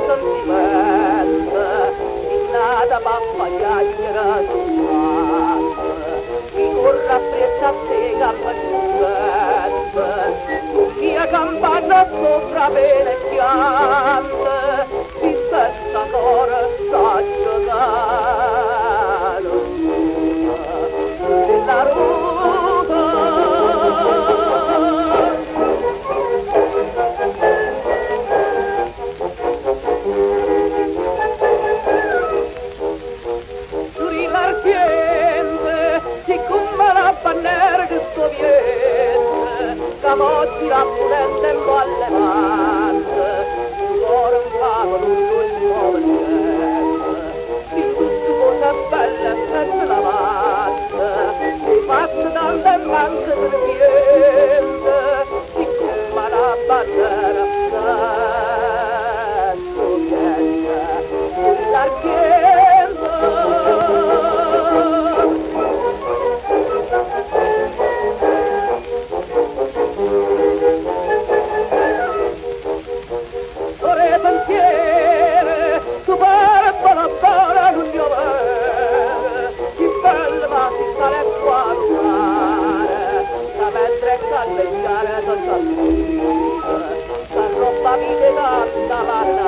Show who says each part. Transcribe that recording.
Speaker 1: sentimento, innata pappa chiacchiera sull'arte, mi corre appresso a te gamma scendente, mia campana sopra bene piante, si spetta cora sta giocare, nella ruta. Siccome la bandiera che sto viene, camozzi la pulente in bolle mante, cuore un pago tutto il nuovo niente, in tutto cose belle senza la matta, mi faccio tante manche per niente, siccome la bandiera sto viene, sulla chiesa. Tu pare buona buona non io vede, chi bella ma si sale qua a rubare, la mentre galleggiare senza spina, la roba mi dà tanta la